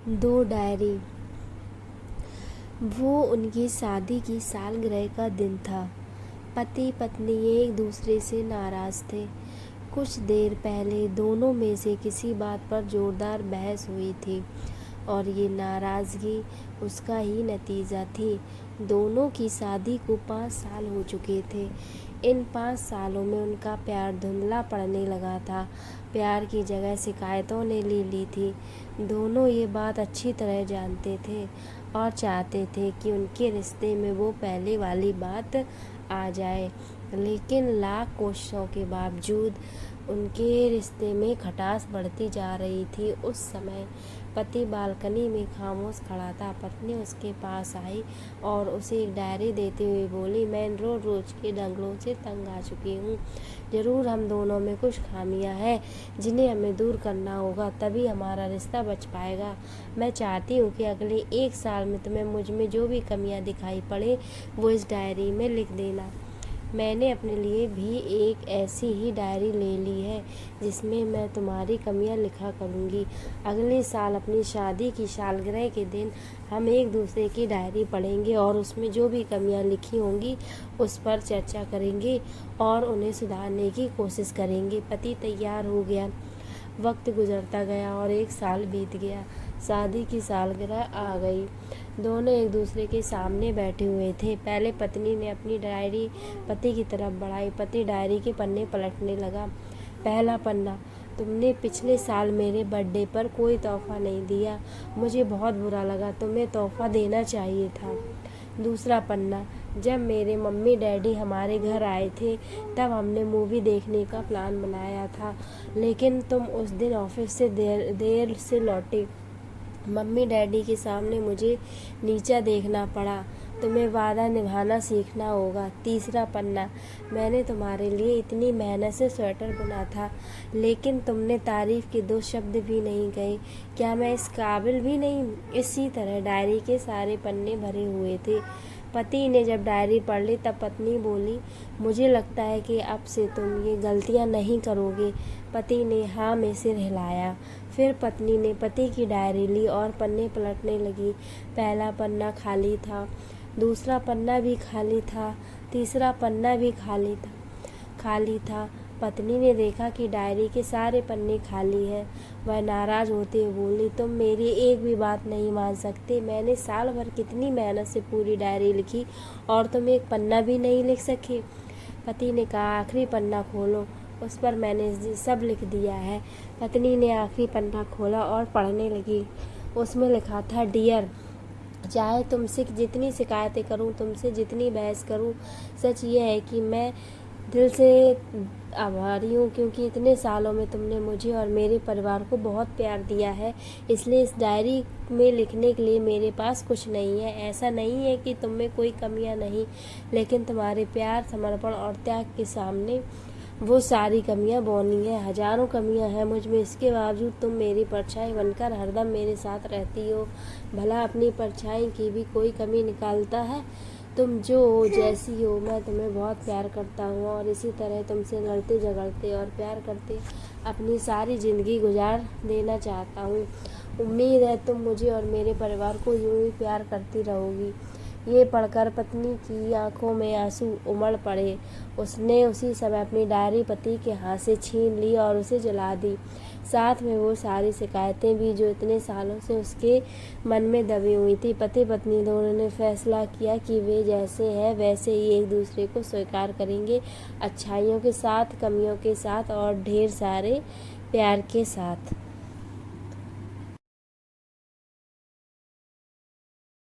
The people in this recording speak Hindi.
दो डायरी। वो उनकी शादी की सालगिरह का दिन था। पति पत्नी एक दूसरे से नाराज थे। कुछ देर पहले दोनों में से किसी बात पर जोरदार बहस हुई थी और ये नाराज़गी उसका ही नतीजा थी। दोनों की शादी को 5 साल हो चुके थे। इन 5 सालों में उनका प्यार धुंधला पड़ने लगा था। प्यार की जगह शिकायतों ने ले ली थी। दोनों ये बात अच्छी तरह जानते थे और चाहते थे कि उनके रिश्ते में वो पहले वाली बात आ जाए, लेकिन लाख कोशिशों के बावजूद उनके रिश्ते में खटास बढ़ती जा रही थी। उस समय पति बालकनी में खामोश खड़ा था। पत्नी उसके पास आई और उसे एक डायरी देते हुए बोली, मैं रोज के दंगलों से तंग आ चुकी हूँ। ज़रूर हम दोनों में कुछ खामियां हैं जिन्हें हमें दूर करना होगा, तभी हमारा रिश्ता बच पाएगा। मैं चाहती हूँ कि अगले 1 साल में तुम्हें मुझ में जो भी कमियां दिखाई पड़े वो इस डायरी में लिख देना। मैंने अपने लिए भी एक ऐसी ही डायरी ले ली है जिसमें मैं तुम्हारी कमियां लिखा करूँगी। अगले साल अपनी शादी की सालगिरह के दिन हम एक दूसरे की डायरी पढ़ेंगे और उसमें जो भी कमियां लिखी होंगी उस पर चर्चा करेंगे और उन्हें सुधारने की कोशिश करेंगे। पति तैयार हो गया। वक्त गुजरता गया और 1 साल बीत गया। शादी की सालगिरह आ गई। दोनों एक दूसरे के सामने बैठे हुए थे। पहले पत्नी ने अपनी डायरी पति की तरफ बढ़ाई। पति डायरी के पन्ने पलटने लगा। पहला पन्ना, तुमने पिछले साल मेरे बर्थडे पर कोई तोहफा नहीं दिया। मुझे बहुत बुरा लगा, तुम्हें तोहफा देना चाहिए था। दूसरा पन्ना, जब मेरे मम्मी डैडी हमारे घर आए थे तब हमने मूवी देखने का प्लान बनाया था, लेकिन तुम उस दिन ऑफिस से देर से लौटे। मम्मी डैडी के सामने मुझे नीचा देखना पड़ा। तुम्हें वादा निभाना सीखना होगा। तीसरा पन्ना, मैंने तुम्हारे लिए इतनी मेहनत से स्वेटर बुना था, लेकिन तुमने तारीफ के 2 शब्द भी नहीं कहे। क्या मैं इस काबिल भी नहीं? इसी तरह डायरी के सारे पन्ने भरे हुए थे। पति ने जब डायरी पढ़ ली तब पत्नी बोली, मुझे लगता है कि अब से तुम ये गलतियां नहीं करोगे। पति ने हाँ में सिर हिलाया। फिर पत्नी ने पति की डायरी ली और पन्ने पलटने लगी। पहला पन्ना खाली था, दूसरा पन्ना भी खाली था, तीसरा पन्ना भी खाली था। पत्नी ने देखा कि डायरी के सारे पन्ने खाली हैं। वह नाराज होते हुए बोली, तुम मेरी एक भी बात नहीं मान सकते। मैंने साल भर कितनी मेहनत से पूरी डायरी लिखी और तुम एक पन्ना भी नहीं लिख सके। पति ने कहा, आखिरी पन्ना खोलो, उस पर मैंने सब लिख दिया है। पत्नी ने आखिरी पन्ना खोला और पढ़ने लगी। उसमें लिखा था, डियर, चाहे तुमसे जितनी शिकायतें करूं, तुमसे जितनी बहस करूं, सच ये है कि मैं दिल से आभारी हूँ, क्योंकि इतने सालों में तुमने मुझे और मेरे परिवार को बहुत प्यार दिया है। इसलिए इस डायरी में लिखने के लिए मेरे पास कुछ नहीं है। ऐसा नहीं है कि तुम में कोई कमियां नहीं, लेकिन तुम्हारे प्यार, समर्पण और त्याग के सामने वो सारी कमियां बौनी हैं। हजारों कमियां हैं मुझ में, इसके बावजूद तुम मेरी परछाई बनकर हरदम मेरे साथ रहती हो। भला अपनी परछाई की भी कोई कमी निकालता है? तुम जो हो, जैसी हो, मैं तुम्हें बहुत प्यार करता हूँ और इसी तरह तुमसे लड़ते झगड़ते और प्यार करते अपनी सारी ज़िंदगी गुजार देना चाहता हूँ। उम्मीद है तुम मुझे और मेरे परिवार को यूं ही प्यार करती रहोगी। ये पढ़कर पत्नी की आंखों में आंसू उमड़ पड़े। उसने उसी समय अपनी डायरी पति के हाथ से छीन ली और उसे जला दी। साथ में वो सारी शिकायतें भी जो इतने सालों से उसके मन में दबी हुई थी। पति पत्नी दोनों ने फैसला किया कि वे जैसे हैं वैसे ही एक दूसरे को स्वीकार करेंगे, अच्छाइयों के साथ, कमियों के साथ और ढेर सारे प्यार के साथ।